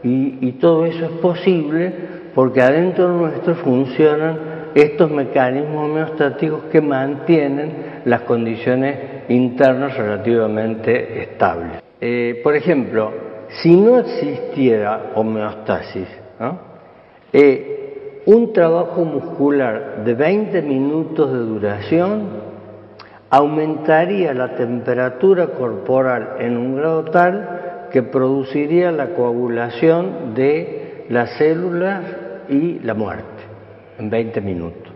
y todo eso es posible porque adentro nuestro funcionan estos mecanismos homeostáticos que mantienen las condiciones internas relativamente estables. Por ejemplo, si no existiera homeostasis, ¿no? Un trabajo muscular de 20 minutos de duración aumentaría la temperatura corporal en un grado tal que produciría la coagulación de las células y la muerte en 20 minutos.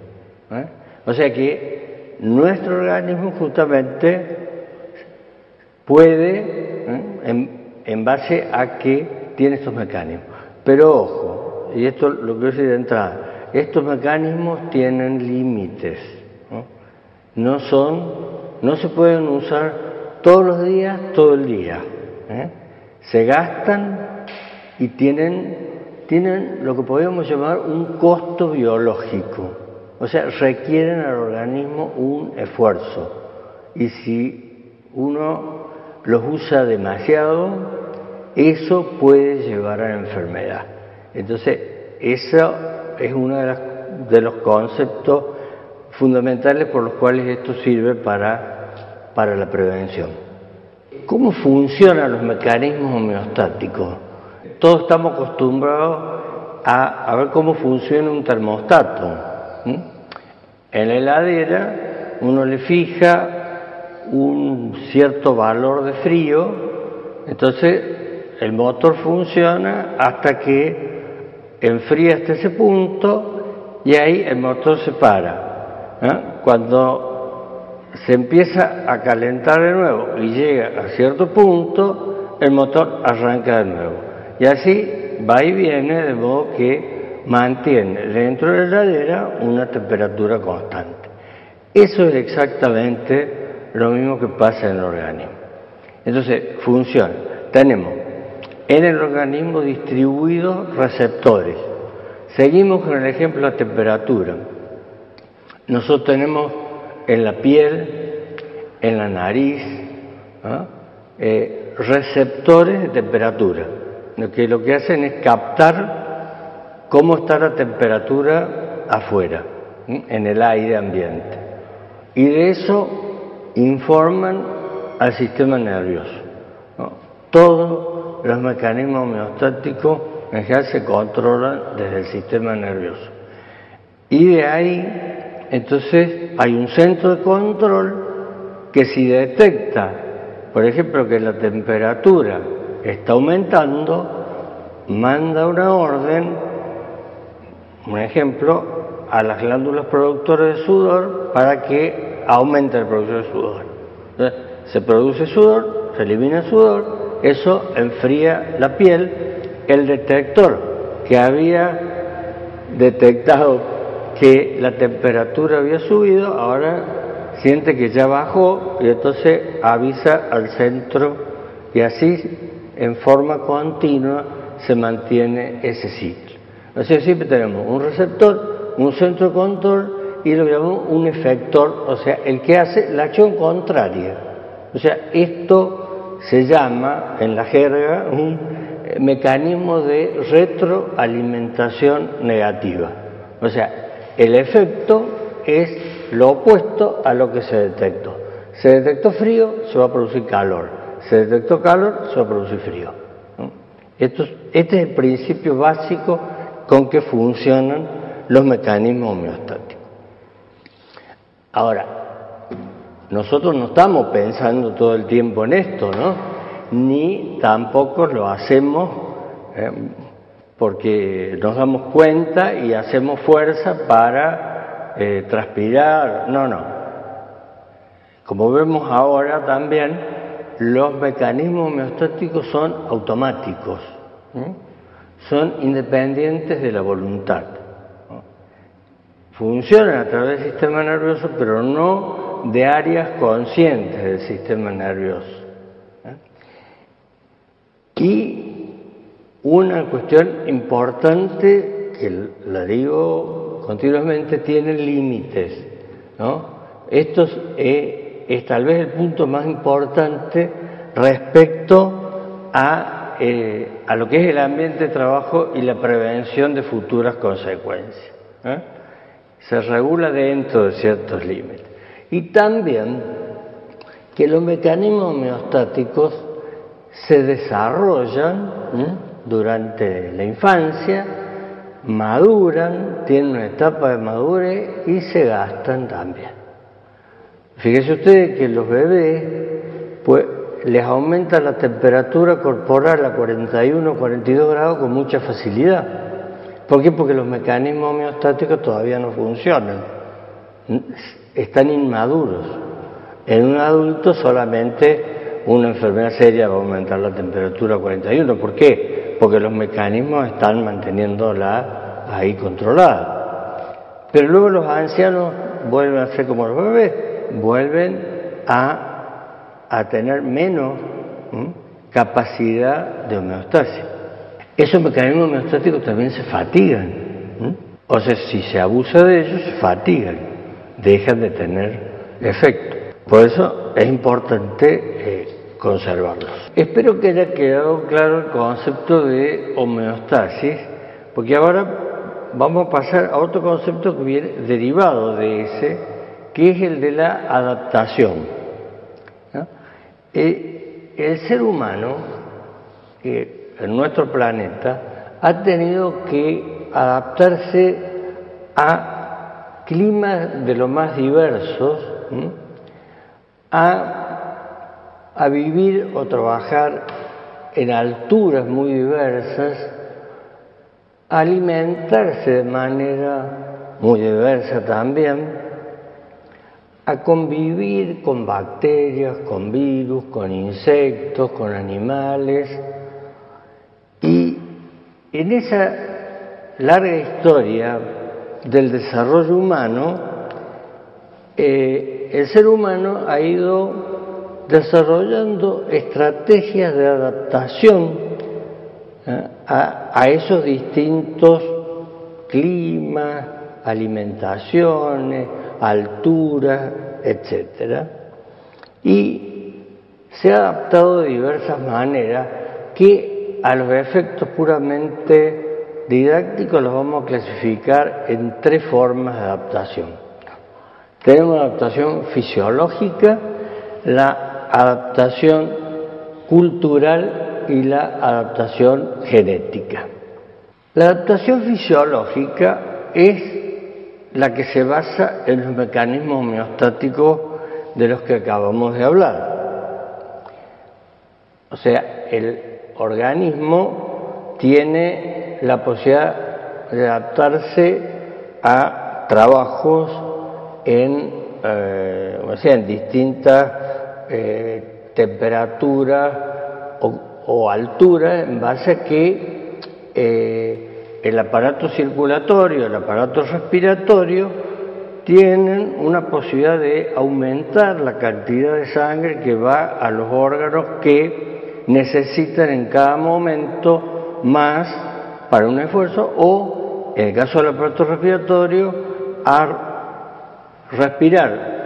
O sea que nuestro organismo justamente puede, en base a que tiene estos mecanismos. Pero ojo, y esto lo que decir de entrada, estos mecanismos tienen límites, no se pueden usar todos los días, todo el día. Se gastan y tienen lo que podríamos llamar un costo biológico, o sea, requieren al organismo un esfuerzo. Y si uno los usa demasiado, eso puede llevar a la enfermedad. Entonces, eso es uno de los conceptos fundamentales por los cuales esto sirve para la prevención. ¿Cómo funcionan los mecanismos homeostáticos? Todos estamos acostumbrados a ver cómo funciona un termostato. En la heladera uno le fija un cierto valor de frío, entonces el motor funciona hasta que enfría hasta ese punto y ahí el motor se para. Cuando se empieza a calentar de nuevo y llega a cierto punto, el motor arranca de nuevo. Y así va y viene, de modo que mantiene dentro de la heladera una temperatura constante. Eso es exactamente lo mismo que pasa en el organismo. Entonces, funciona. Tenemos en el organismo distribuidos receptores. Seguimos con el ejemplo de la temperatura. Nosotros tenemos en la piel, en la nariz, receptores de temperatura, que lo que hacen es captar cómo está la temperatura afuera, en el aire ambiente. Y de eso informan al sistema nervioso. Todos los mecanismos homeostáticos en general se controlan desde el sistema nervioso. Y de ahí, entonces, hay un centro de control que si detecta, por ejemplo, que la temperatura está aumentando, manda una orden, un ejemplo, a las glándulas productoras de sudor para que aumente la producción de sudor. Entonces, se produce sudor, se elimina sudor, eso enfría la piel. El detector que había detectado que la temperatura había subido, ahora siente que ya bajó y entonces avisa al centro y así en forma continua se mantiene ese ciclo. O sea, siempre tenemos un receptor, un centro de control y lo llamamos un efector, o sea, el que hace la acción contraria. O sea, esto se llama en la jerga un mecanismo de retroalimentación negativa. O sea, el efecto es lo opuesto a lo que se detectó. Se detectó frío, se va a producir calor. Se detectó calor, se va a producir frío. Este es el principio básico con que funcionan los mecanismos homeostáticos. Ahora, nosotros no estamos pensando todo el tiempo en esto, ¿no? Ni tampoco lo hacemos porque nos damos cuenta y hacemos fuerza para transpirar. No. Como vemos ahora también, los mecanismos homeostáticos son automáticos, son independientes de la voluntad. Funcionan a través del sistema nervioso, pero no de áreas conscientes del sistema nervioso. Y una cuestión importante, que la digo continuamente, tienen límites, ¿no? Esto es tal vez el punto más importante respecto a a lo que es el ambiente de trabajo y la prevención de futuras consecuencias. Se regula dentro de ciertos límites. Y también que los mecanismos homeostáticos se desarrollan durante la infancia, maduran, tienen una etapa de madurez y se gastan también. Fíjense ustedes que los bebés, pues, les aumenta la temperatura corporal a 41, 42 grados con mucha facilidad. ¿Por qué? Porque los mecanismos homeostáticos todavía no funcionan, están inmaduros. En un adulto solamente una enfermedad seria va a aumentar la temperatura a 41. ¿Por qué? Porque los mecanismos están manteniéndola ahí controlada. Pero luego los ancianos vuelven a ser como los bebés, vuelven a tener menos capacidad de homeostasis. Esos mecanismos homeostáticos también se fatigan. O sea, si se abusa de ellos, se fatigan, dejan de tener efecto. Por eso es importante conservarlos. Espero que haya quedado claro el concepto de homeostasis, porque ahora vamos a pasar a otro concepto que viene derivado de ese, que es el de la adaptación. El ser humano, en nuestro planeta, ha tenido que adaptarse a climas de lo más diversos, a vivir o trabajar en alturas muy diversas, a alimentarse de manera muy diversa también, a convivir con bacterias, con virus, con insectos, con animales. Y en esa larga historia del desarrollo humano, el ser humano ha ido desarrollando estrategias de adaptación a esos distintos climas, alimentaciones, alturas, etcétera, y se ha adaptado de diversas maneras que a los efectos puramente didácticos los vamos a clasificar en tres formas de adaptación. Tenemos la adaptación fisiológica, la adaptación cultural y la adaptación genética. La adaptación fisiológica es la que se basa en los mecanismos homeostáticos de los que acabamos de hablar. O sea, el organismo tiene la posibilidad de adaptarse a trabajos en distintas temperaturas o alturas, en base a que el aparato circulatorio, el aparato respiratorio, tienen una posibilidad de aumentar la cantidad de sangre que va a los órganos que necesitan en cada momento más para un esfuerzo, o, en el caso del aparato respiratorio, a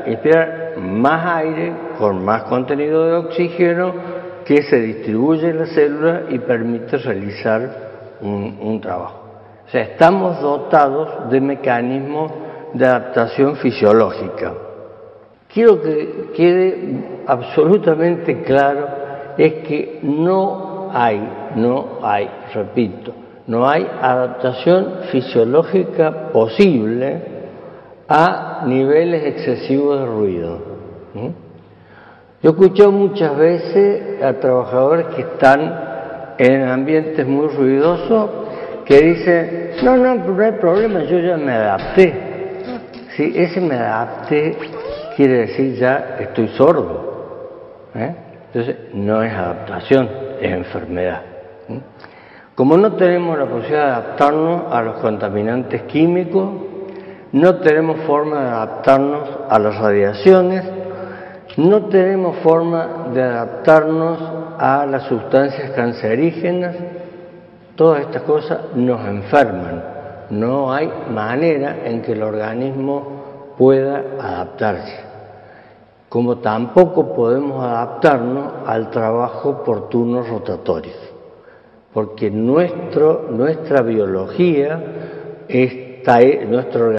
inspirar más aire con más contenido de oxígeno que se distribuye en las células y permite realizar un trabajo. O sea, estamos dotados de mecanismos de adaptación fisiológica. Quiero que quede absolutamente claro, es que no hay, repito, no hay adaptación fisiológica posible a niveles excesivos de ruido. Yo he escuchado muchas veces a trabajadores que están en ambientes muy ruidosos que dicen, no hay problema, yo ya me adapté. Sí, ese me adapté quiere decir ya estoy sordo. Entonces, no es adaptación, es enfermedad. Como no tenemos la posibilidad de adaptarnos a los contaminantes químicos, no tenemos forma de adaptarnos a las radiaciones, no tenemos forma de adaptarnos a las sustancias cancerígenas. Todas estas cosas nos enferman. No hay manera en que el organismo pueda adaptarse. Como tampoco podemos adaptarnos al trabajo por turnos rotatorios. porque nuestra biología, nuestro